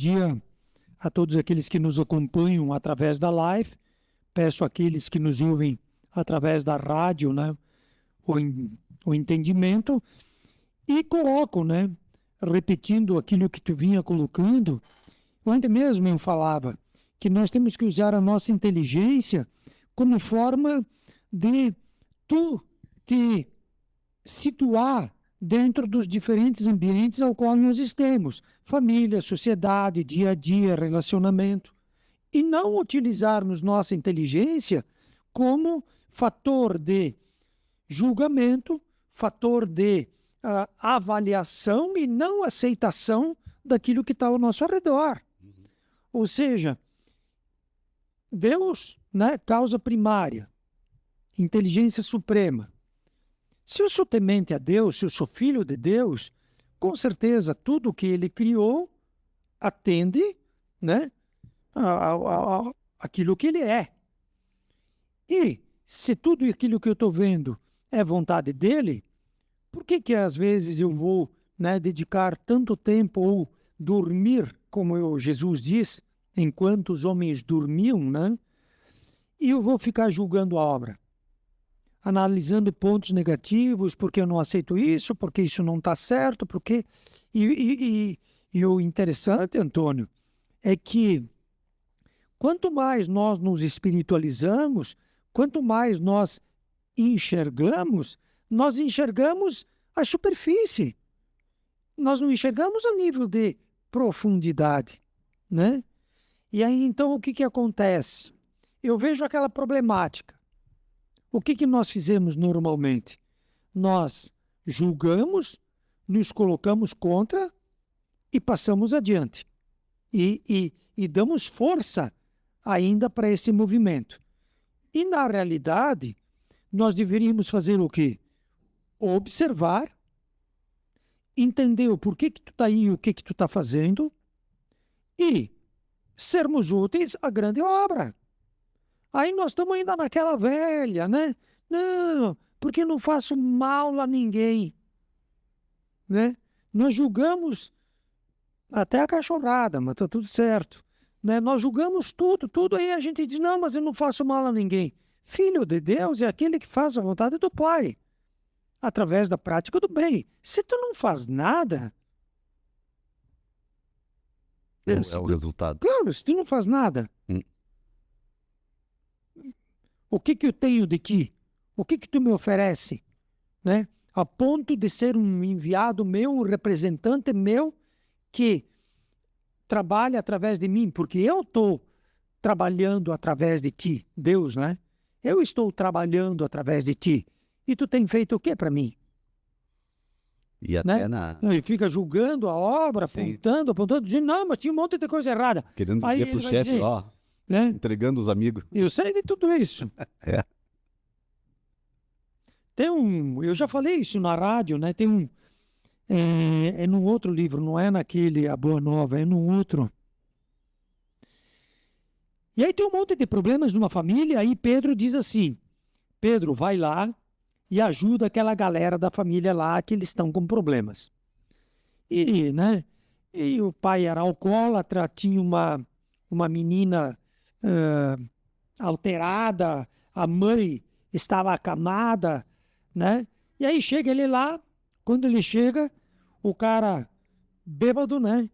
dia a todos aqueles que nos acompanham através da live. Peço àqueles que nos ouvem através da rádio, né, o entendimento. E coloco, né, repetindo aquilo que tu vinha colocando, ontem mesmo eu falava que nós temos que usar a nossa inteligência como forma de tu te situar dentro dos diferentes ambientes ao qual nós estamos, família, sociedade, dia a dia, relacionamento, e não utilizarmos nossa inteligência como fator de julgamento, fator de avaliação e não aceitação daquilo que está ao nosso redor. Ou seja, Deus, né, causa primária, inteligência suprema. Se eu sou temente a Deus, se eu sou filho de Deus, com certeza tudo o que Ele criou atende, né, aquilo que Ele é. E se tudo aquilo que eu estou vendo é vontade dEle, por que às vezes eu vou, né, dedicar tanto tempo ou dormir, como Jesus diz, enquanto os homens dormiam, né? E eu vou ficar julgando a obra, analisando pontos negativos, porque eu não aceito isso, porque isso não está certo, porque... E o interessante, Antônio, é que quanto mais nós nos espiritualizamos, quanto mais nós enxergamos a superfície. Nós não enxergamos a nível de profundidade, né? E aí, então, o que acontece? Eu vejo aquela problemática. O que nós fizemos normalmente? Nós julgamos, nos colocamos contra e passamos adiante. E damos força ainda para esse movimento. E, na realidade, nós deveríamos fazer o quê? Observar, entender o porquê que tu está aí e o que tu está fazendo e sermos úteis à grande obra. Aí nós estamos ainda naquela velha, né? Não, porque não faço mal a ninguém, né? Nós julgamos até a cachorrada, mas está tudo certo, né? Nós julgamos tudo aí a gente diz, não, mas eu não faço mal a ninguém. Filho de Deus é aquele que faz a vontade do Pai, através da prática do bem. Se tu não faz nada... É o resultado. Claro, se tu não faz nada, o que eu tenho de ti? O que tu me oferece? Né? A ponto de ser um enviado meu, um representante meu, que trabalha através de mim, porque eu estou trabalhando através de ti, Deus, né? Eu estou trabalhando através de ti. E tu tem feito o que para mim? E até né? Ele fica julgando a obra, apontando, dizendo, não, mas tinha um monte de coisa errada. Querendo dizer para o chefe, ó, né? Entregando os amigos. Eu sei de tudo isso. É. Eu já falei isso na rádio, né? Tem um, é num outro livro, não é naquele A Boa Nova, é num outro. E aí tem um monte de problemas numa família, aí Pedro diz assim, Pedro, vai lá e ajuda aquela galera da família lá que eles estão com problemas. E, né? E o pai era alcoólatra, tinha uma menina alterada, a mãe estava acamada, né? E aí chega ele lá, quando ele chega, o cara bêbado, né?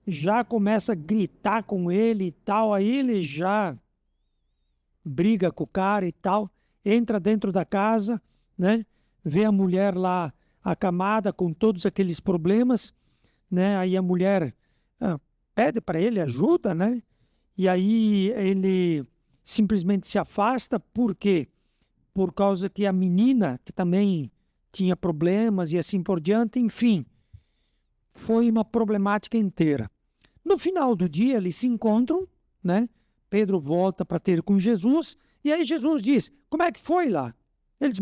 Já começa a gritar com ele e tal, aí ele já briga com o cara e tal, entra dentro da casa, né? Vê a mulher lá acamada com todos aqueles problemas, né? Aí a mulher pede para ele ajuda, né? E aí ele simplesmente se afasta, por quê? Por causa que a menina, que também tinha problemas e assim por diante, enfim, foi uma problemática inteira. No final do dia, eles se encontram, né? Pedro volta para ter com Jesus, e aí Jesus diz, como é que foi lá? Eles,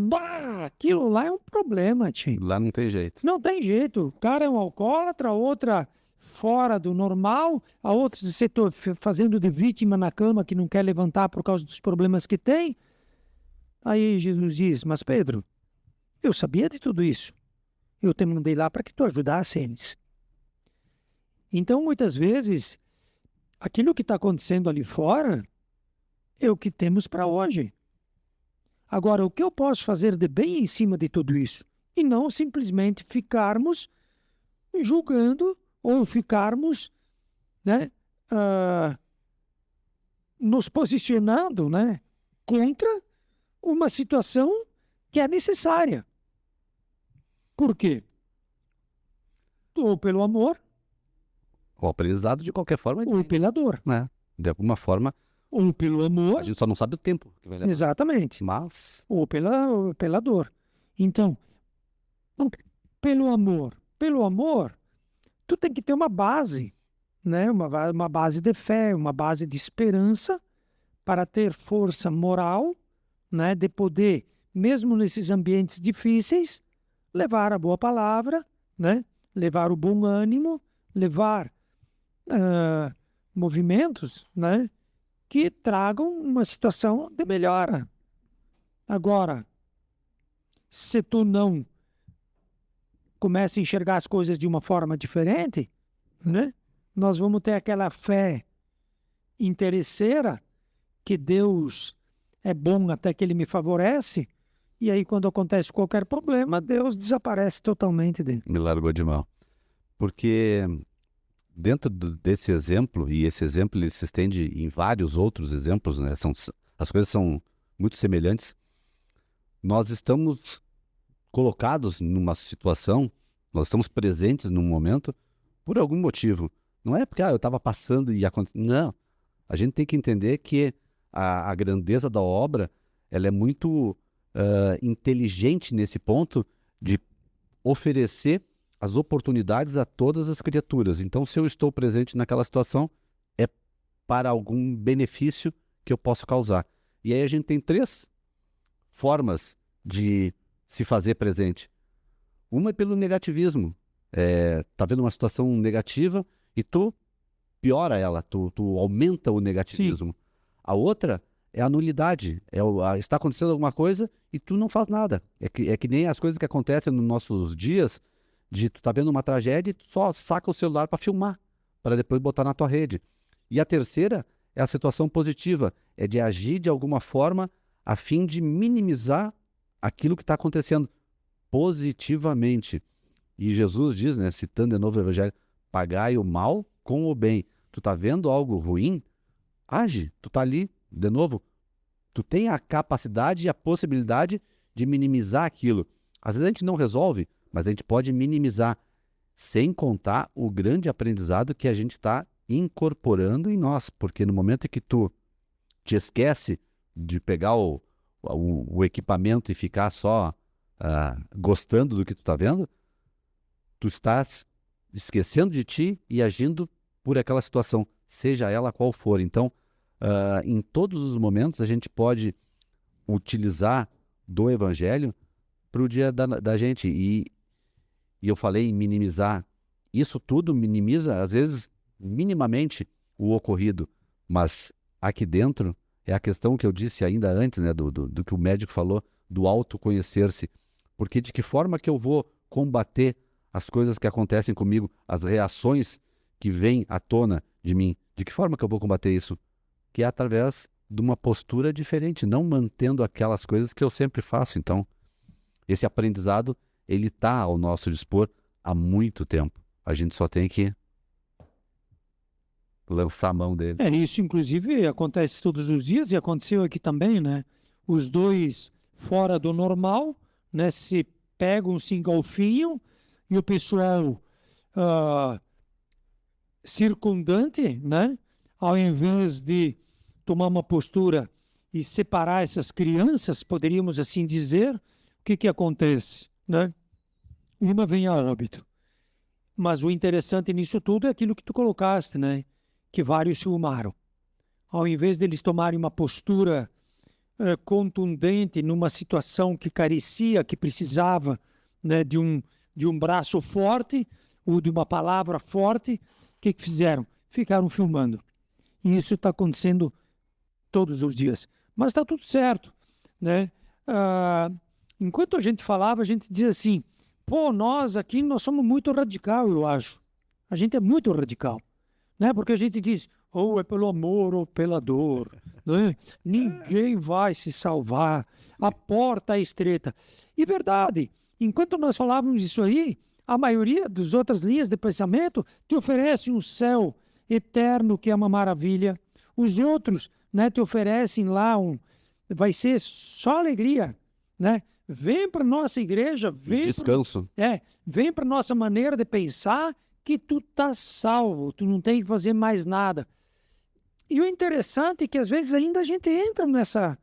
aquilo lá é um problema, tio. Lá não tem jeito. Não tem jeito. O cara é um alcoólatra, a outra fora do normal, a outra se fazendo de vítima na cama que não quer levantar por causa dos problemas que tem. Aí Jesus diz, mas Pedro, eu sabia de tudo isso. Eu te mandei lá para que tu ajudasse eles. Então, muitas vezes, aquilo que está acontecendo ali fora é o que temos para hoje. Agora, o que eu posso fazer de bem em cima de tudo isso? E não simplesmente ficarmos julgando ou ficarmos, né, nos posicionando, né, contra uma situação que é necessária. Por quê? Ou pelo amor, O aprendizado, de qualquer forma, ou pela dor. né? De alguma forma, Ou pelo amor, a gente só não sabe o tempo que vai levar. exatamente, Mas, ou pela dor. Então, pelo amor, tu tem que ter uma base, né? Uma base de fé, uma base de esperança para ter força moral, né? De poder, mesmo nesses ambientes difíceis, levar a boa palavra, né? Levar o bom ânimo, levar movimentos, né? Que tragam uma situação de melhora. Agora, se tu não começa a enxergar as coisas de uma forma diferente, né? Nós vamos ter aquela fé interesseira que Deus é bom até que Ele me favorece, e aí quando acontece qualquer problema, Deus desaparece totalmente dele. me largou de mão. Porque dentro desse exemplo, e esse exemplo ele se estende em vários outros exemplos, né? As coisas são muito semelhantes. Nós estamos colocados numa situação, nós estamos presentes num momento por algum motivo. Não é porque eu estava passando e aconteceu. Não. A gente tem que entender que a grandeza da obra ela é muito inteligente nesse ponto de oferecer as oportunidades a todas as criaturas. Então, se eu estou presente naquela situação, é para algum benefício que eu posso causar. E aí a gente tem 3 formas de se fazer presente. Uma é pelo negativismo. Tá vendo uma situação negativa e tu piora ela, tu aumenta o negativismo. Sim. A outra é a nulidade. Está acontecendo alguma coisa e tu não faz nada. É que nem as coisas que acontecem nos nossos dias, de tu tá vendo uma tragédia e tu só saca o celular para filmar, para depois botar na tua rede. E a terceira é a situação positiva, é de agir de alguma forma a fim de minimizar aquilo que está acontecendo positivamente. E Jesus diz, né, citando de novo o Evangelho, pagai o mal com o bem. Tu tá vendo algo ruim? Age. Tu tá ali, de novo, tu tem a capacidade e a possibilidade de minimizar aquilo. Às vezes a gente não resolve, mas a gente pode minimizar, sem contar o grande aprendizado que a gente está incorporando em nós. Porque no momento em que tu te esquece de pegar o equipamento e ficar só gostando do que tu está vendo, tu estás esquecendo de ti e agindo por aquela situação, seja ela qual for. Então, em todos os momentos, a gente pode utilizar do Evangelho para o dia da gente. E eu falei em minimizar. Isso tudo minimiza, às vezes, minimamente o ocorrido. Mas aqui dentro é a questão que eu disse ainda antes, né, do que o médico falou, do autoconhecer-se. Porque de que forma que eu vou combater as coisas que acontecem comigo, as reações que vêm à tona de mim? De que forma que eu vou combater isso? Que é através de uma postura diferente, não mantendo aquelas coisas que eu sempre faço. Então, esse aprendizado, ele está ao nosso dispor há muito tempo. A gente só tem que lançar a mão dele. Isso inclusive acontece todos os dias e aconteceu aqui também, né? Os dois fora do normal, né? Se pegam, se engolfinham e o pessoal circundante, né? Ao invés de tomar uma postura e separar essas crianças, poderíamos assim dizer, o que acontece, né? Uma vem a óbito. Mas o interessante nisso tudo é aquilo que tu colocaste, né? Que vários filmaram. Ao invés deles tomarem uma postura contundente numa situação que carecia, que precisava, né, de um braço forte ou de uma palavra forte, o que fizeram? Ficaram filmando. E isso está acontecendo todos os dias. Mas está tudo certo, né? Enquanto a gente falava, a gente dizia assim, nós aqui, nós somos muito radical, eu acho. A gente é muito radical. né? Porque a gente diz, ou é pelo amor ou pela dor, né? Ninguém vai se salvar, a porta é estreita. E verdade, enquanto nós falávamos isso aí, a maioria das outras linhas de pensamento te oferece um céu eterno que é uma maravilha. Os outros, né, te oferecem lá vai ser só alegria, né? Vem para nossa igreja, Descanso. vem para nossa maneira de pensar que tu tá salvo, tu não tem que fazer mais nada. E o interessante é que às vezes ainda a gente entra nessa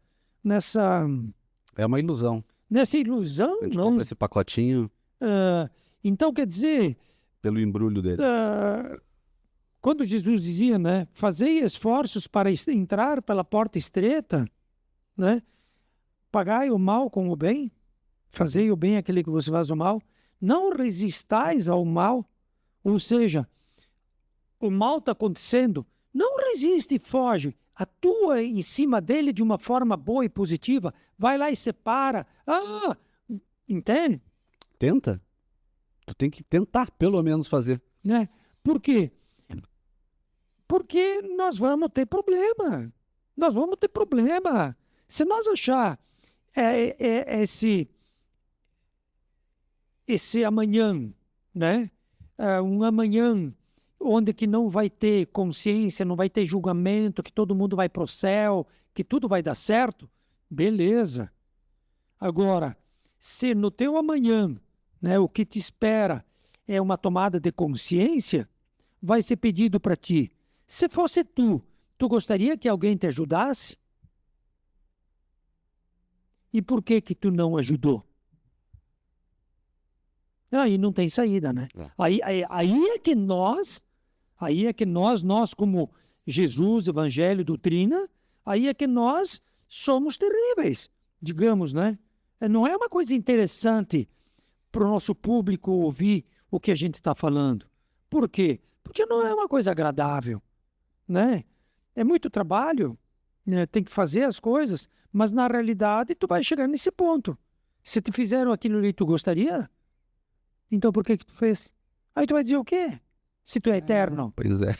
É uma ilusão. ilusão, A gente não? compra esse pacotinho Então quer dizer, pelo embrulho dele. quando Jesus dizia, né, fazei esforços para entrar pela porta estreita, né, pagai o mal com o bem, fazei o bem àquele que vos faz o mal, não resistais ao mal, ou seja, o mal está acontecendo, não resiste e foge, atua em cima dele de uma forma boa e positiva, vai lá e separa, entende? Tenta. Tu tem que tentar, pelo menos, fazer. Né? Por quê? Porque nós vamos ter problema. Nós vamos ter problema. Se nós achar esse amanhã, né? Um amanhã onde que não vai ter consciência, não vai ter julgamento, que todo mundo vai para o céu, que tudo vai dar certo, beleza. Agora, se no teu amanhã, né, o que te espera é uma tomada de consciência, vai ser pedido para ti. Se fosse tu gostaria que alguém te ajudasse? E por que que tu não ajudou? Aí não tem saída, né? Aí é que nós como Jesus, Evangelho, doutrina, aí é que nós somos terríveis, digamos, né? Não é uma coisa interessante para o nosso público ouvir o que a gente está falando. Por quê? Porque não é uma coisa agradável, né? É muito trabalho, né? Tem que fazer as coisas, mas na realidade tu vai chegar nesse ponto. Se te fizeram aquilo ali, tu gostaria? Então por que que tu fez? Aí tu vai dizer o quê? Se tu é eterno. Pois é.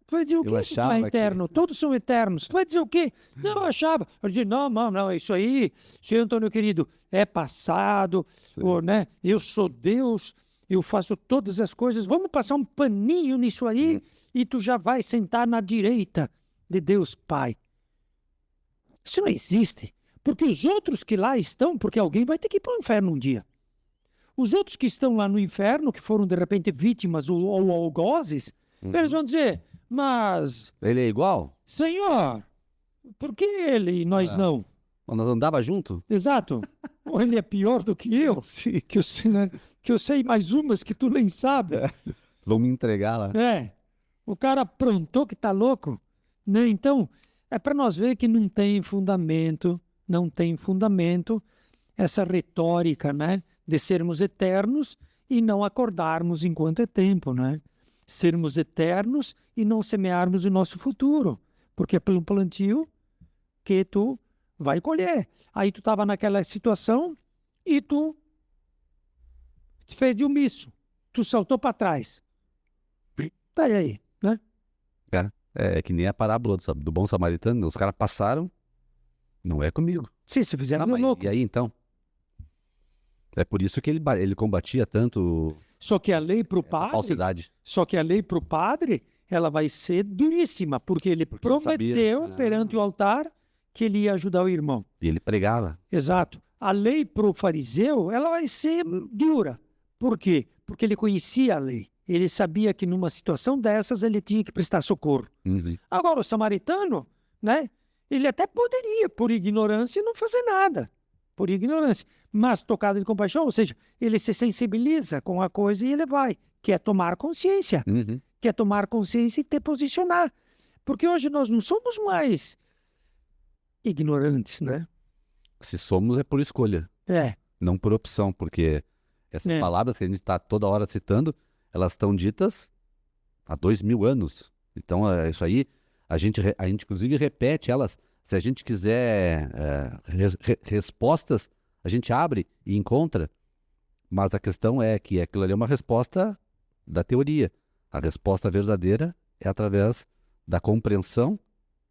Tu vai dizer o Eu quê se tu é achava que- eterno? Todos são eternos. Tu vai dizer o quê? Não, eu achava. Eu dizia, não, isso aí, senhor Antônio querido, é passado, Sim. né? Eu sou Deus, eu faço todas as coisas. Vamos passar um paninho nisso aí e tu já vai sentar na direita de Deus Pai. Isso não existe. Porque os outros que lá estão, porque alguém vai ter que ir para o inferno um dia. Os outros que estão lá no inferno, que foram de repente vítimas ou algozes, eles vão dizer, mas, Ele é igual? Senhor, por que ele e nós não? Mas nós andava junto? Exato. Ou ele é pior do que eu, que eu sei mais umas que tu nem sabe. Vão me entregar lá. O cara aprontou que tá louco, né? Então, é para nós ver que não tem fundamento essa retórica, né? De sermos eternos e não acordarmos enquanto é tempo, né? Sermos eternos e não semearmos o nosso futuro, porque é pelo plantio que tu vai colher. Aí tu estava naquela situação e tu te fez de omisso, tu saltou para trás. Tá aí, né? Cara, é que nem a parábola do bom samaritano. Os caras passaram, não é comigo. Sim, se fizeram Mas louco. e aí então? É por isso que ele combatia tanto Só que a lei para o essa padre, falsidade. ela vai ser duríssima, porque ele Porque ele sabia. prometeu perante o altar que ele ia ajudar o irmão. E ele pregava. Exato. A lei para o fariseu, ela vai ser dura. Por quê? Porque ele conhecia a lei. Ele sabia que numa situação dessas ele tinha que prestar socorro. Agora, o samaritano, né? Ele até poderia, por ignorância, não fazer nada. Por ignorância. Mas tocado de compaixão, ou seja, ele se sensibiliza com a coisa e ele vai. Quer tomar consciência. Quer tomar consciência e te posicionar. Porque hoje nós não somos mais ignorantes, né? Se somos, é por escolha, não por opção, porque essas palavras que a gente está toda hora citando, elas estão ditas há 2000 anos. Então, isso aí, a gente inclusive repete elas. Se a gente quiser respostas, a gente abre e encontra. Mas a questão é que aquilo ali é uma resposta da teoria. A resposta verdadeira é através da compreensão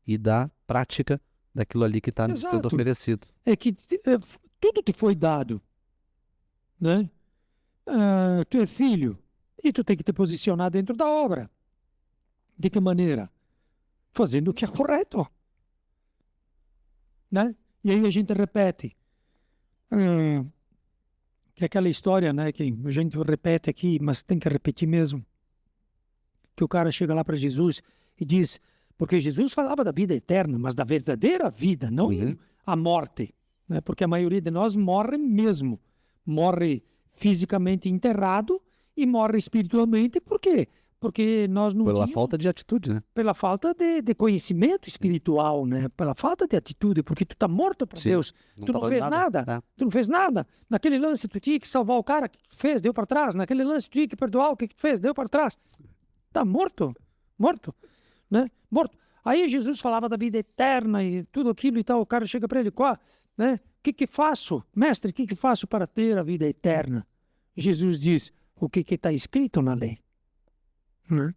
e da prática daquilo ali que está sendo Exato. oferecido. É que tudo te foi dado, né? Tu é filho e tu tem que te posicionar dentro da obra. De que maneira? Fazendo o que é correto, né? E aí a gente repete, que é aquela história, né, que a gente repete aqui, mas tem que repetir mesmo, que o cara chega lá para Jesus e diz, porque Jesus falava da vida eterna, mas da verdadeira vida, não a morte, né? Porque a maioria de nós morre mesmo, morre fisicamente enterrado e morre espiritualmente, por quê? Porque nós não Pela tínhamos, falta de atitude, né? pela falta de conhecimento espiritual, né? Pela falta de atitude, porque tu tá morto para Sim, Deus, não tu tá não fazendo fez nada, nada, né? tu não fez nada. Naquele lance tu tinha que salvar o cara que tu fez, deu para trás. Naquele lance tu tinha que perdoar o que tu fez, deu para trás. Tá morto, morto, né? Morto. Aí Jesus falava da vida eterna e tudo aquilo e tal. O cara chega para ele, qual, né? O que faço, mestre? O que faço para ter a vida eterna? Jesus diz, o que está escrito na lei, né?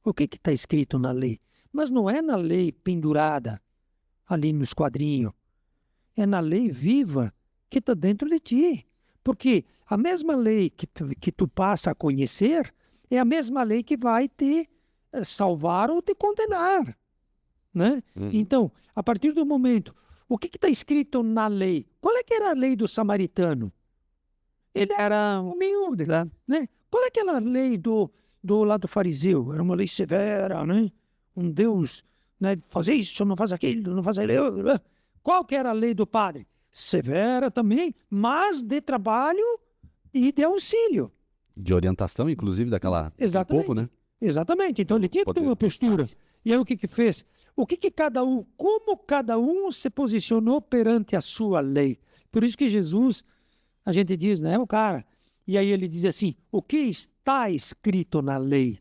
O que está escrito na lei? Mas não é na lei pendurada ali nos quadrinhos. É na lei viva que está dentro de ti. Porque a mesma lei que tu passa a conhecer é a mesma lei que vai te salvar ou te condenar, né? Então, a partir do momento, o que está escrito na lei? Qual é que era a lei do samaritano? Ele era humilde, né? Qual é aquela lei do lado fariseu? Era uma lei severa, né? Um Deus, né? Fazer isso, não faz aquilo, não faz aquilo. Qual que era a lei do padre? Severa também, mas de trabalho e de auxílio. De orientação, inclusive, do Exatamente. povo, né? Exatamente. Então ele tinha que ter uma postura. E aí o que fez? Como cada um se posicionou perante a sua lei. Por isso que Jesus, a gente diz, né, o cara. E aí ele diz assim, o que está escrito na lei?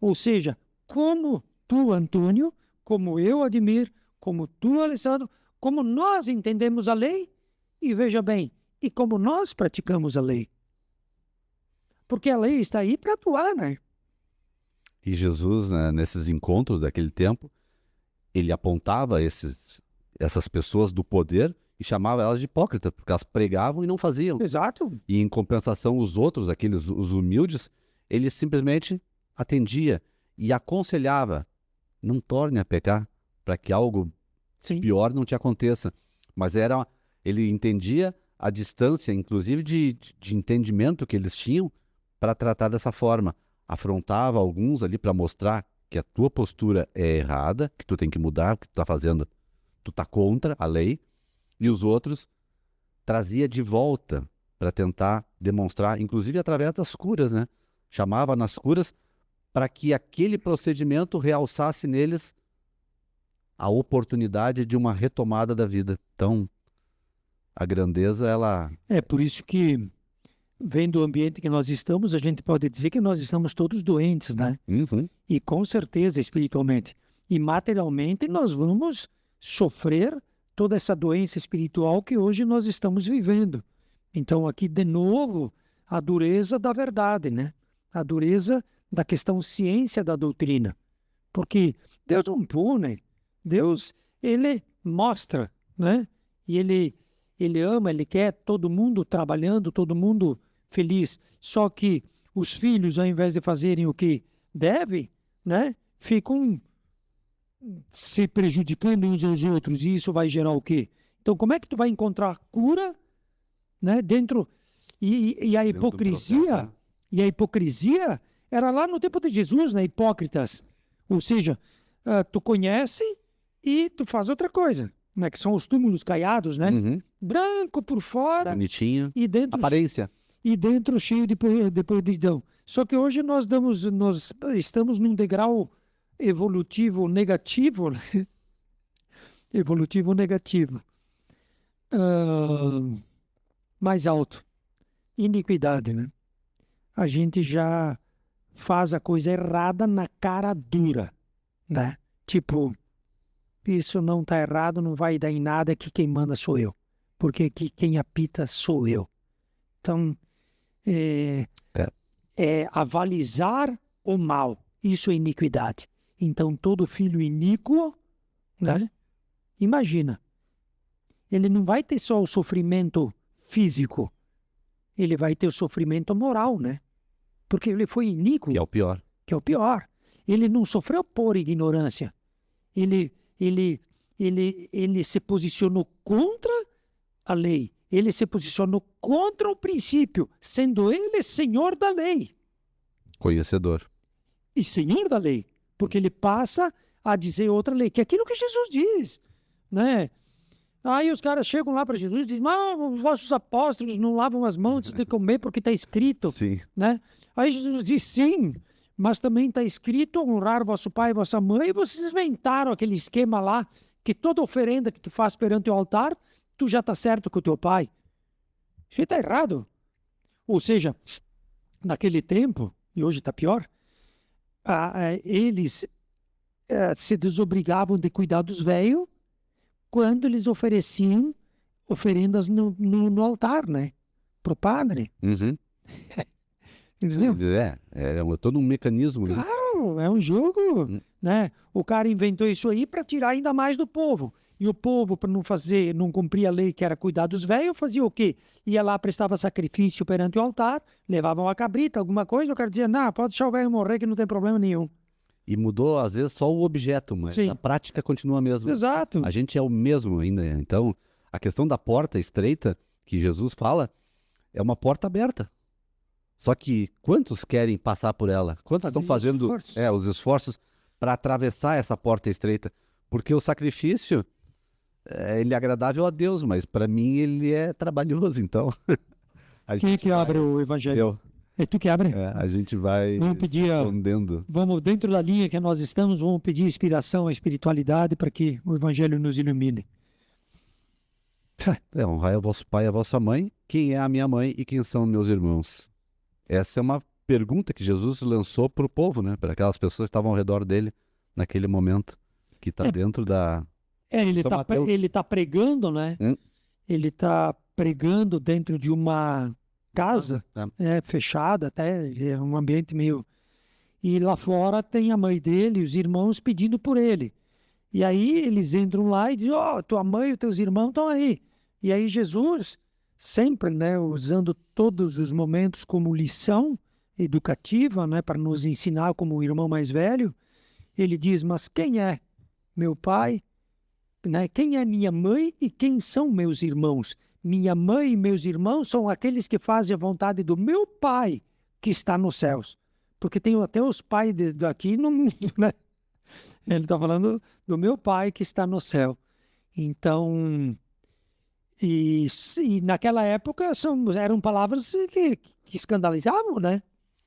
Ou seja, como tu, Antônio, como eu, Admir, como tu, Alessandro, como nós entendemos a lei, e veja bem, e como nós praticamos a lei. Porque a lei está aí para atuar, né? E Jesus, né, nesses encontros daquele tempo, ele apontava essas pessoas do poder e chamava elas de hipócritas, porque elas pregavam e não faziam. Exato. E em compensação, os outros, os humildes, ele simplesmente atendia e aconselhava, não torne a pecar, para que algo pior não te aconteça. Mas ele entendia a distância, inclusive de entendimento que eles tinham para tratar dessa forma. Afrontava alguns ali para mostrar que a tua postura é errada, que tu tem que mudar, o que tu está fazendo, tu está contra a lei, e os outros trazia de volta para tentar demonstrar, inclusive através das curas, né? Chamava nas curas para que aquele procedimento realçasse neles a oportunidade de uma retomada da vida. Então, a grandeza, ela... É por isso que, vendo o ambiente que nós estamos, a gente pode dizer que nós estamos todos doentes, né? E com certeza, espiritualmente. E materialmente, nós vamos sofrer toda essa doença espiritual que hoje nós estamos vivendo. Então, aqui, de novo, a dureza da verdade, né? A dureza da questão ciência da doutrina. Porque Deus não pune. Deus, ele mostra, né? E ele ama, ele quer todo mundo trabalhando, todo mundo feliz. Só que os filhos, ao invés de fazerem o que devem, né? Ficam se prejudicando uns aos outros. E isso vai gerar o quê? Então, como é que tu vai encontrar cura, né? Dentro... E a hipocrisia... E a hipocrisia era lá no tempo de Jesus, né? Hipócritas. Ou seja, tu conhece e tu faz outra coisa, né? Que são os túmulos caiados, né? Branco por fora. Bonitinho. E dentro, aparência. E dentro cheio de podridão. Só que hoje nós estamos num degrau evolutivo negativo, né? Evolutivo negativo. Mais alto. Iniquidade, né? A gente já faz a coisa errada na cara dura, né? Tipo, isso não está errado, não vai dar em nada, que quem manda sou eu. Porque aqui quem apita sou eu. Então, é avalizar o mal. Isso é iniquidade. Então, todo filho iníquo, né? Imagina, ele não vai ter só o sofrimento físico, ele vai ter o sofrimento moral, né? Porque ele foi iníquo, Que é o pior. que é o pior. Ele não sofreu por ignorância. Ele, ele se posicionou contra a lei. Ele se posicionou contra o princípio, sendo ele senhor da lei. Conhecedor. E senhor da lei, porque ele passa a dizer outra lei, que é aquilo que Jesus diz, né? Aí os caras chegam lá para Jesus e dizem, mas os vossos apóstolos não lavam as mãos antes de comer porque está escrito, Sim. né? Aí Jesus diz, sim, mas também está escrito honrar vosso pai e vossa mãe, e vocês inventaram aquele esquema lá, que toda oferenda que tu faz perante o altar, tu já está certo com o teu pai. Isso está errado. Ou seja, naquele tempo, e hoje está pior, eles se desobrigavam de cuidar dos velhos quando eles ofereciam oferendas no altar, né? Pro padre. Uhum. Entendeu? É todo um mecanismo, né? Claro, é um jogo, né? O cara inventou isso aí para tirar ainda mais do povo. E o povo, para não cumprir a lei que era cuidar dos velhos, fazia o quê? Ia lá, prestava sacrifício perante o altar, levavam a cabrita, alguma coisa, o cara dizia, não, pode deixar o velho morrer que não tem problema nenhum. E mudou, às vezes, só o objeto, mas Sim. a prática continua a mesma. Exato. A gente é o mesmo ainda. Então, a questão da porta estreita que Jesus fala é uma porta aberta. Só que quantos querem passar por ela? Quantos estão fazendo os esforços para atravessar essa porta estreita? Porque o sacrifício, ele é agradável a Deus, mas para mim ele é trabalhoso. Então, Quem é que abre o evangelho? Eu. É tu que abre? A gente vai Vamos pedir escondendo. Vamos, dentro da linha que nós estamos, vamos pedir inspiração à espiritualidade para que o evangelho nos ilumine. Honrai o vosso pai e a vossa mãe. Quem é a minha mãe e quem são meus irmãos? Essa é uma pergunta que Jesus lançou para o povo, né? Para aquelas pessoas que estavam ao redor dele naquele momento, que está dentro da... Ele tá pregando, né? Ele está pregando dentro de uma casa fechada, até é um ambiente meio... E lá fora tem a mãe dele e os irmãos pedindo por ele. E aí eles entram lá e dizem, tua mãe e os teus irmãos estão aí. E aí Jesus, sempre, né, usando todos os momentos como lição educativa, né, para nos ensinar como o irmão mais velho, ele diz, mas quem é meu pai? Né? Quem é minha mãe e quem são meus irmãos? Minha mãe e meus irmãos são aqueles que fazem a vontade do meu pai que está nos céus. Porque tem até os pais daqui no mundo, né? Ele está falando do meu pai que está no céu. Então, e naquela época eram palavras que escandalizavam, né?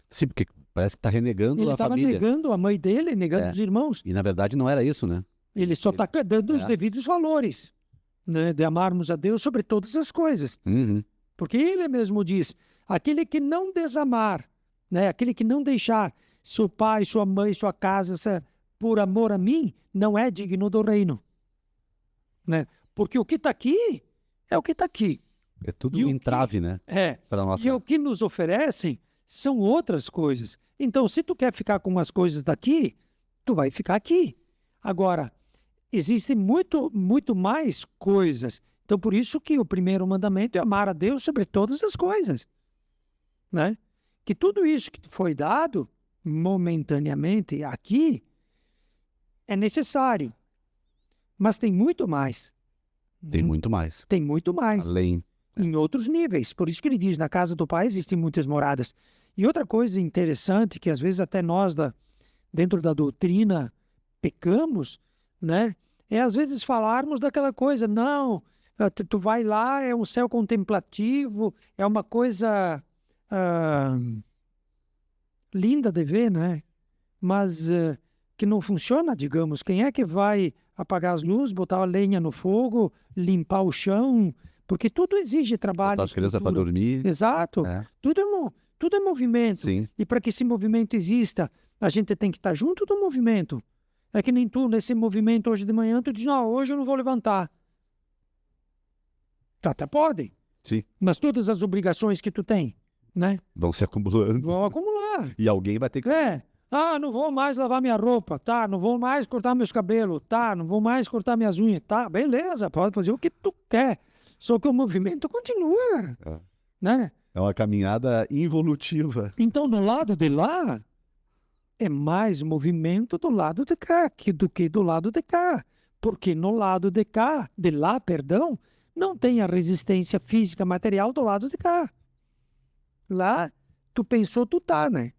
Sim, porque parece que está renegando Ele a estava família. negando a mãe dele, negando os irmãos. E na verdade não era isso, né? Ele só está dando os devidos valores, né? De amarmos a Deus sobre todas as coisas. Uhum. Porque ele mesmo diz, aquele que não desamar, né? Aquele que não deixar seu pai, sua mãe, sua casa, por amor a mim, não é digno do reino. Né? Porque o que está aqui é o que está aqui. É tudo um entrave, né? E o que nos oferecem são outras coisas. Então, se tu quer ficar com as coisas daqui, tu vai ficar aqui. Agora, existem muito mais coisas. Então, por isso que o primeiro mandamento é amar a Deus sobre todas as coisas. Né? Que tudo isso que foi dado momentaneamente aqui é necessário. Mas tem muito mais. Tem muito mais. Tem muito mais. Além. Em outros níveis. Por isso que ele diz, na casa do Pai existem muitas moradas. E outra coisa interessante, que às vezes até nós, dentro da doutrina, pecamos, né? É às vezes falarmos daquela coisa, não, tu vai lá, é um céu contemplativo, é uma coisa linda de ver, né? Mas que não funciona, digamos. Quem é que vai apagar as luzes, botar a lenha no fogo, limpar o chão? Porque tudo exige trabalho. Botar as crianças para dormir. Exato. Tudo é movimento. Sim. E para que esse movimento exista, a gente tem que estar junto do movimento. É que nem tu, nesse movimento hoje de manhã, tu diz, não, hoje eu não vou levantar. Tu até pode. Sim. Mas todas as obrigações que tu tem, né? Vão se acumulando. Vão acumular. E alguém vai ter que... Ah, não vou mais lavar minha roupa, tá? Não vou mais cortar meus cabelos, tá? Não vou mais cortar minhas unhas, tá? Beleza, pode fazer o que tu quer. Só que o movimento continua, É. né? É uma caminhada involutiva. Então, no lado de lá, é mais movimento do lado de cá do que do lado de cá. Porque no lado de cá, de lá, perdão, não tem a resistência física material do lado de cá. Lá, tu pensou, tu tá, né?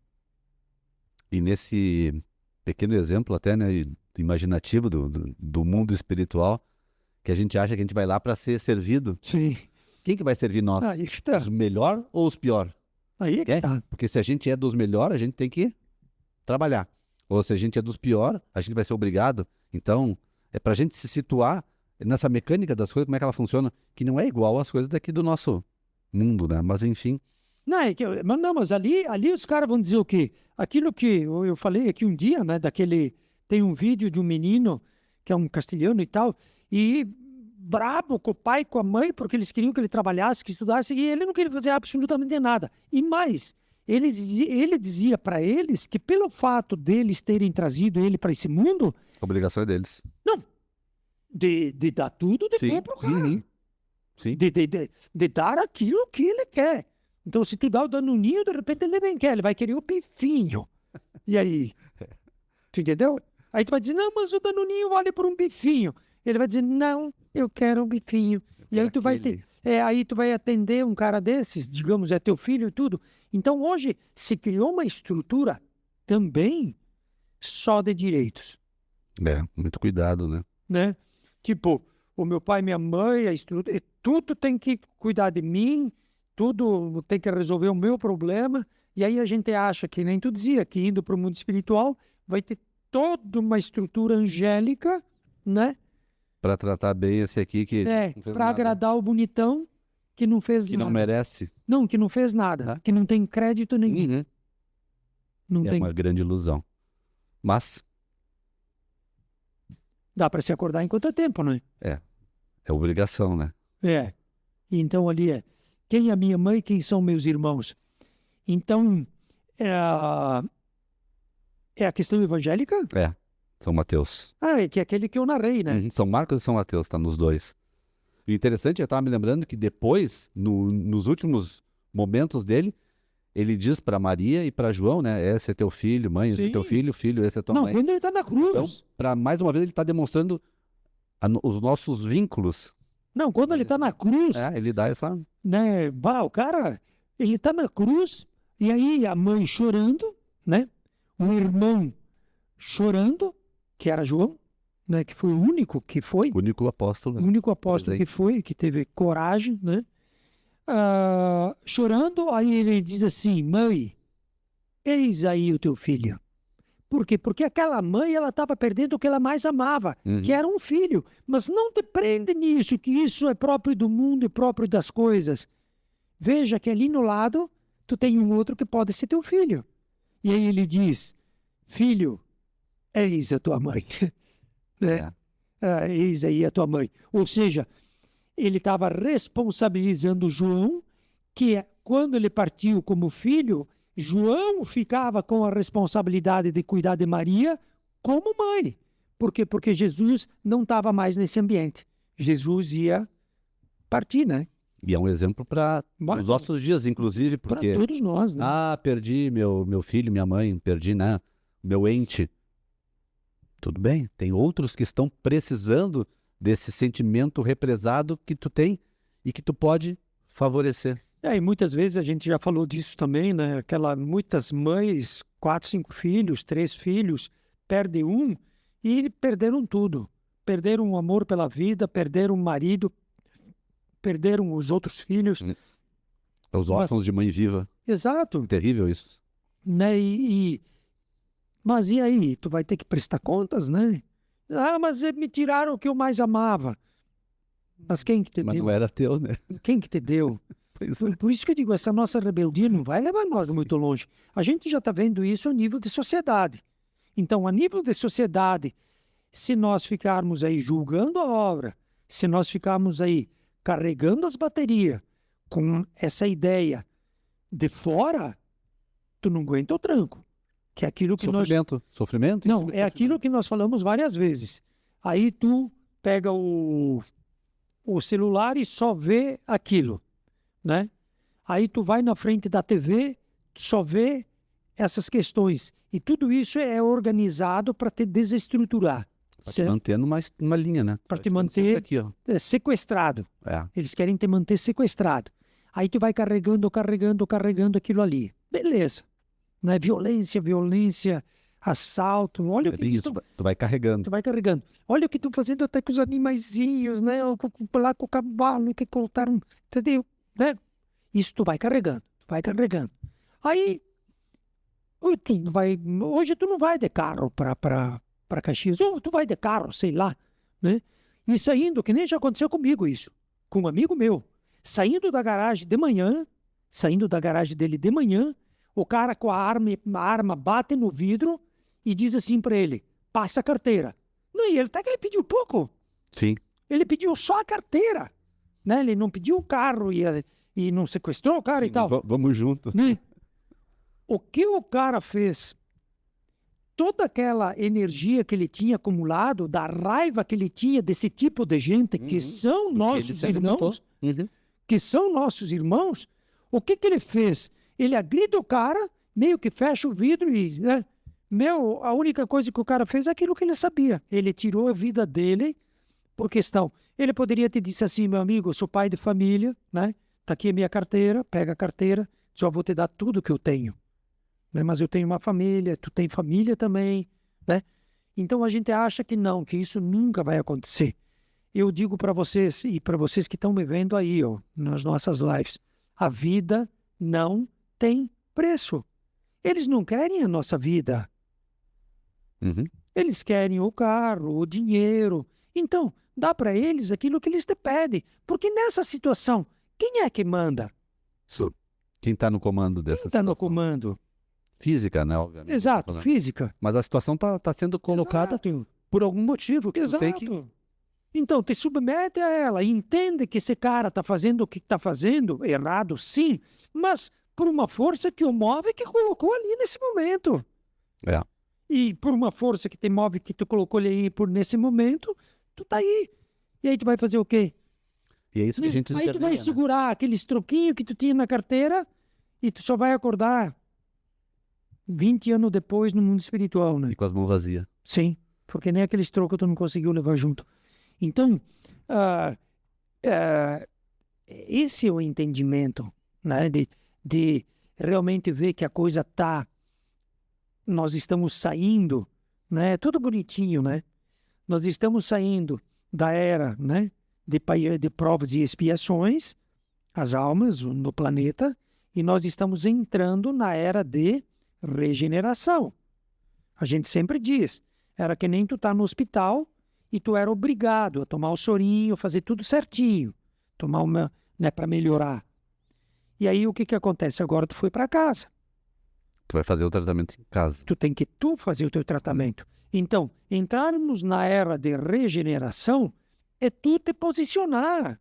E nesse pequeno exemplo até, né, imaginativo do mundo espiritual, que a gente acha que a gente vai lá para ser servido. Sim. Quem que vai servir nós? Aí que tá. Os melhor ou os pior? Aí é que tá. Porque se a gente é dos melhor, a gente tem que trabalhar. Ou se a gente é dos pior, a gente vai ser obrigado. Então, é para a gente se situar nessa mecânica das coisas, como é que ela funciona, que não é igual às coisas daqui do nosso mundo, né? Mas enfim, Não, mas ali os caras vão dizer o quê? Aquilo que eu falei aqui um dia, né? Tem um vídeo de um menino que é um castelhano e tal, e brabo com o pai e com a mãe, porque eles queriam que ele trabalhasse, que estudasse, e ele não queria fazer absolutamente nada. E mais, ele dizia para eles que pelo fato deles terem trazido ele para esse mundo, a obrigação é deles. não, de dar tudo de Sim. bom pro cara. Uhum. Sim. De dar aquilo que ele quer. Então, se tu dá o danoninho, de repente ele nem quer, ele vai querer o bifinho. E aí? Tu entendeu? Aí tu vai dizer, não, mas o danoninho vale por um bifinho. Ele vai dizer, não, eu quero um bifinho. E aí tu vai aquele. ter, aí tu vai atender um cara desses, digamos, é teu filho e tudo. Então, hoje se criou uma estrutura também só de direitos, É, muito cuidado, né? né? Tipo, o meu pai, minha mãe, a estrutura, tudo tem que cuidar de mim, tudo tem que resolver o meu problema. E aí a gente acha que nem tu dizia, que indo para o mundo espiritual vai ter toda uma estrutura angélica, né? Para tratar bem esse aqui que É, não fez para nada, agradar o bonitão que não fez que nada. não merece. Não, que não fez nada, Né? que não tem crédito nenhum. Uhum. Não É tem. uma grande ilusão. Mas Dá para se acordar enquanto é tempo, né? é obrigação, né? É. Então ali é quem é a minha mãe, quem são meus irmãos. Então é a questão evangélica? É. São Mateus. Ah, é que é aquele que eu narrei, né? Uhum. São Marcos e São Mateus, tá nos dois. E o interessante, eu estava me lembrando que depois, nos últimos momentos dele, ele diz para Maria e para João, né? Esse é teu filho, mãe, esse é teu Sim. filho, filho, esse é tua Não, mãe. quando ele está na cruz. Então, para mais uma vez, ele está demonstrando os nossos vínculos. Não, quando ele está na cruz, É, ele dá essa. né? Bah, o cara, ele está na cruz, e aí a mãe chorando, né? O irmão chorando, que era João, né? Que foi o único que foi, O único apóstolo. o único apóstolo que presente. foi, que teve coragem, né? Chorando, aí ele diz assim: mãe, eis aí o teu filho. Por quê? Porque aquela mãe, ela estava perdendo o que ela mais amava, Uhum. que era um filho. Mas não te prende nisso, que isso é próprio do mundo e próprio das coisas. Veja que ali no lado, tu tem um outro que pode ser teu filho. E aí ele diz: filho, eis a tua mãe. Né? Eis aí a tua mãe. Ou seja, ele estava responsabilizando João, que quando ele partiu como filho, João ficava com a responsabilidade de cuidar de Maria como mãe. Por quê? Porque Jesus não estava mais nesse ambiente. Jesus ia partir, né? E é um exemplo para os nossos dias, inclusive, Para porque todos nós, né? perdi meu filho, minha mãe, perdi, né, meu ente. Tudo bem, tem outros que estão precisando desse sentimento represado que tu tem e que tu pode favorecer. E muitas vezes a gente já falou disso também, né? Muitas mães, 4, 5 filhos, 3 filhos, perdem um e perderam tudo. Perderam o amor pela vida, perderam o marido, perderam os outros filhos. Os órfãos de mãe viva. Exato. Terrível isso. Né? Mas e aí? Tu vai ter que prestar contas, né? Ah, mas me tiraram o que eu mais amava. Mas quem que te Mas deu? não era teu, né? Quem que te deu? Pois é. Por isso que eu digo, essa nossa rebeldia não vai levar nós muito longe. A gente já está vendo isso a nível de sociedade. Então, a nível de sociedade, se nós ficarmos aí julgando a obra, se nós ficarmos aí carregando as baterias com essa ideia de fora, tu não aguenta o tranco. que é aquilo que nós... Sofrimento? Não, é aquilo que nós falamos várias vezes. Aí tu pega o celular e só vê aquilo, né? Aí tu vai na frente da TV, só vê essas questões. E tudo isso é organizado para te desestruturar. Para te manter numa linha, né? Para te manter aqui, ó. Sequestrado. É. Eles querem te manter sequestrado. Aí tu vai carregando aquilo ali. Beleza. Né? Violência, assalto. Olha o que Isso, tu vai carregando. Tu vai carregando. Olha o que estão fazendo até com os animaizinhos, né? Lá com o cavalo, que colocaram, entendeu? Né? Isso tu vai carregando. Aí, hoje tu não vai de carro para Caxias, ou tu vai de carro, sei lá, né? E saindo, que nem já aconteceu comigo isso, com um amigo meu, saindo da garagem dele de manhã, o cara com a arma bate no vidro e diz assim para ele, passa a carteira. Não, e até que ele pediu pouco. Sim. Ele pediu só a carteira, né? Ele não pediu o carro e não sequestrou o cara. Sim, e tal. Vamos junto. Né? O que o cara fez? Toda aquela energia que ele tinha acumulado, da raiva que ele tinha desse tipo de gente, que são nossos irmãos, que são nossos irmãos, o que ele fez? Ele agride o cara, meio que fecha o vidro e... Né? A única coisa que o cara fez é aquilo que ele sabia. Ele tirou a vida dele por questão. Ele poderia ter dito assim, meu amigo, eu sou pai de família, né? Tá aqui a minha carteira, pega a carteira, só vou te dar tudo que eu tenho. Né? Mas eu tenho uma família, tu tem família também, né? Então a gente acha que não, que isso nunca vai acontecer. Eu digo para vocês, e para vocês que estão me vendo aí, ó, nas nossas lives, a vida não tem preço. Eles não querem a nossa vida. Eles querem o carro, o dinheiro. Então, dá para eles aquilo que eles te pedem. Porque nessa situação, quem é que manda? Quem está no comando dessa situação? Quem está no comando? Física, né? Obviamente. Exato, física. Mas a situação está sendo colocada por algum motivo. Que Exato. Tem que... Então, te submete a ela. Entende que esse cara está fazendo o que está fazendo, errado sim, mas por uma força que o move que colocou ali nesse momento. É. E por uma força que te move, que tu colocou ali nesse momento, tu tá aí. E aí tu vai fazer o quê? E é isso que a gente Aí tu vai segurar aqueles troquinhos que tu tinha na carteira e tu só vai acordar 20 anos depois no mundo espiritual, né? E com as mãos vazias. Sim, porque nem aqueles trocos tu não conseguiu levar junto. Então, esse é o entendimento, né? De realmente ver que a coisa tá... Nós estamos saindo, né? Tudo bonitinho, né? Nós estamos saindo da era, né? De provas e expiações, as almas no planeta, e nós estamos entrando na era de regeneração. A gente sempre diz, era que nem tu tá no hospital e tu era obrigado a tomar o sorinho, fazer tudo certinho, tomar uma, né, para melhorar. E aí o que acontece? Agora tu foi para casa. Tu vai fazer o tratamento em casa. Tu tem que fazer o teu tratamento. Então, entrarmos na era de regeneração é tu te posicionar.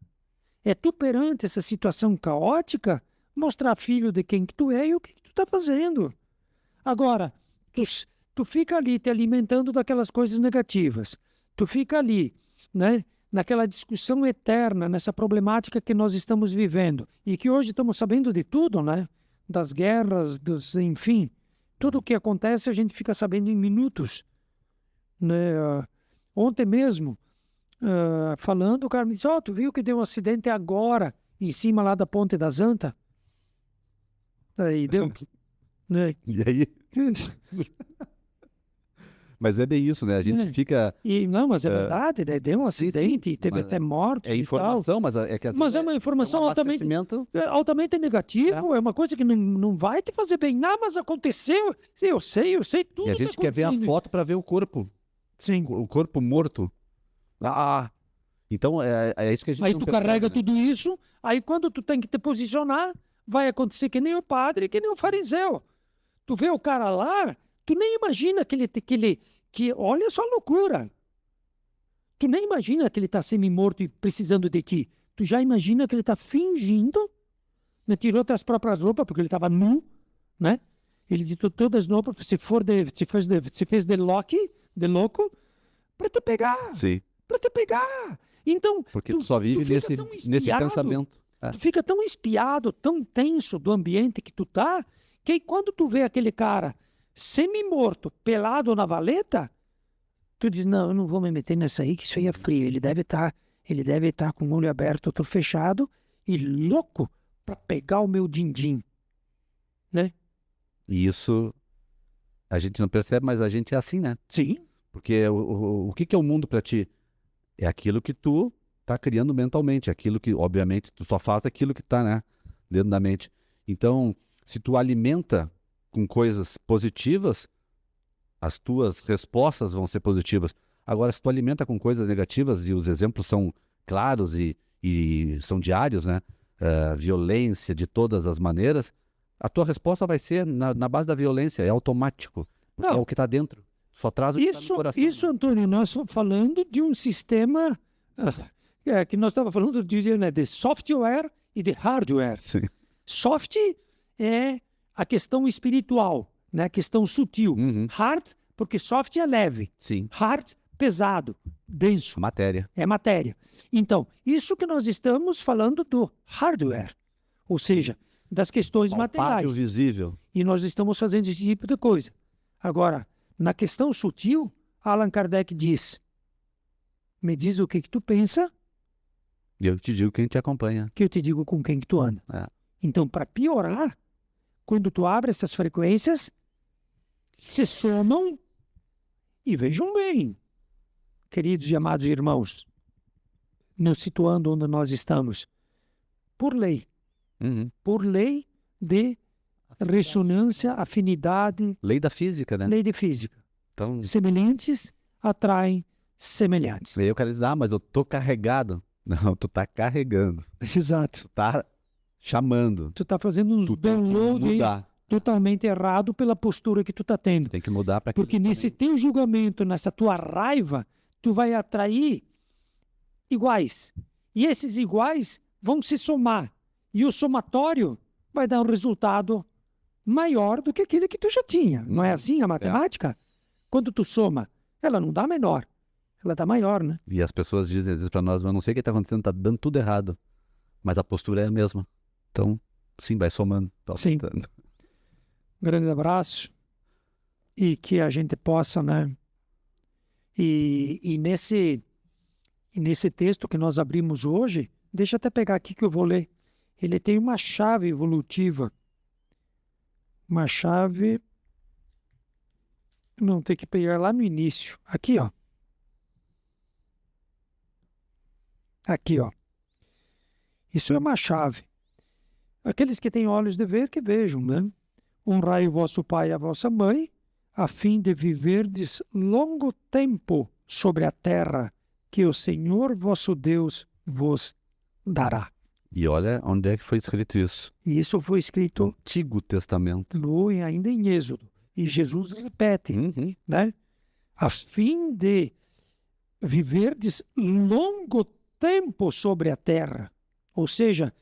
É tu perante essa situação caótica mostrar filho de quem que tu é e o que tu está fazendo. Agora, tu fica ali te alimentando daquelas coisas negativas. Tu fica ali, né, naquela discussão eterna, nessa problemática que nós estamos vivendo e que hoje estamos sabendo de tudo, né? Das guerras, enfim, tudo o que acontece a gente fica sabendo em minutos. Né? Ontem mesmo, falando, o cara me disse, tu viu que deu um acidente agora, em cima lá da Ponte da Zanta? Aí deu... né? E aí? Mas é bem isso, né? A gente fica... Não, mas é verdade, né? Deu um acidente e teve até morte. É informação, mas é que... Mas é uma informação altamente negativa, é uma coisa que não vai te fazer bem. Não, mas aconteceu, eu sei tudo. E a gente quer ver a foto para ver o corpo. Sim. O corpo morto. Então é isso que a gente aí tu carrega tudo isso, aí quando tu tem que te posicionar, vai acontecer que nem o padre, que nem o fariseu. Tu vê o cara lá, tu nem imagina que olha só a loucura. Tu nem imagina que ele está semi-morto e precisando de ti. Tu já imagina que ele está fingindo, né? Tirou até as próprias roupas, porque ele estava nu, né? Ele ditou todas novas, se fez de louco, para te pegar, Sim, para te pegar. Então, porque tu só vive fica nesse, tão nesse espiado, pensamento. É. tu fica tão espiado, tão tenso do ambiente que tu tá, que aí quando tu vê aquele cara semi-morto, pelado na valeta, tu diz, não, eu não vou me meter nessa aí, que isso aí é frio. Ele deve estar com o olho aberto, outro fechado, e louco para pegar o meu din-din, né? E isso a gente não percebe, mas a gente é assim, né? Sim, Porque o que que é o mundo para ti? É aquilo que tu tá criando mentalmente, aquilo que, obviamente, tu só faz aquilo que tá, né, dentro da mente. Então, se tu alimenta com coisas positivas, as tuas respostas vão ser positivas. Agora, se tu alimenta com coisas negativas, e os exemplos são claros e são diários, né? Violência de todas as maneiras, a tua resposta vai ser na base da violência, é automático. Porque é não, o que está dentro. Só traz o que está no coração. isso, Né? Antônio, nós estamos falando de um sistema que nós estávamos falando de software e de hardware. Sim. Soft é a questão espiritual, né? A questão sutil. Uhum. Hard, porque soft é leve. Sim. Hard, pesado, denso. Matéria. É matéria. Então, isso que nós estamos falando do hardware, ou seja, das questões Palpável, materiais. visível. E nós estamos fazendo esse tipo de coisa. Agora, na questão sutil, Allan Kardec diz: me diz o que tu pensa, E eu te digo quem te acompanha. que eu te digo com quem que tu anda. É. Então, para piorar, quando tu abre essas frequências, se somam e vejam bem, queridos e amados irmãos, nos situando onde nós estamos, por lei de ressonância, afinidade, Lei da física, né? lei de física. Então, Semelhantes atraem semelhantes. aí eu quero dizer, mas eu tô carregado. Não, tu tá carregando. Exato. Tu tá chamando. Tu tá fazendo uns Tu tem que download aí mudar. totalmente errado pela postura que tu tá tendo. Tem que mudar para Porque nesse teu julgamento, nessa tua raiva, tu vai atrair iguais. E esses iguais vão se somar. E o somatório vai dar um resultado maior do que aquele que tu já tinha. Não é assim a matemática? Quando tu soma, ela não dá menor, ela dá maior, né? E as pessoas dizem às vezes para nós, mas eu não sei o que está acontecendo, tá dando tudo errado. Mas a postura é a mesma. Então, sim, vai somando. Tá Sim. aumentando. Grande abraço. E que a gente possa, né? E nesse texto que nós abrimos hoje, deixa eu até pegar aqui que eu vou ler. Ele tem uma chave evolutiva. Uma chave. Não, tem que pegar lá no início. Aqui, ó. Aqui, ó. Isso é uma chave. Aqueles que têm olhos de ver, que vejam, né? Honrai o vosso pai e a vossa mãe, a fim de viverdes longo tempo sobre a terra que o Senhor vosso Deus vos dará. E olha onde é que foi escrito isso. E isso foi No escrito Antigo Testamento. ainda em Êxodo. E Jesus repete, Uhum. né? A fim de viverdes longo tempo sobre a terra. Ou seja,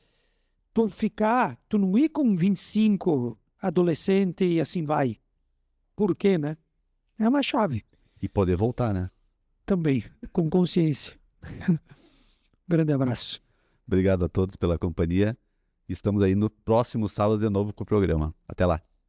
tu não ir com 25 adolescente e assim vai. Por quê, né? É uma chave. E poder voltar, né? Também, com consciência. Grande abraço. Obrigado a todos pela companhia. Estamos aí no próximo sábado de novo com o programa. Até lá.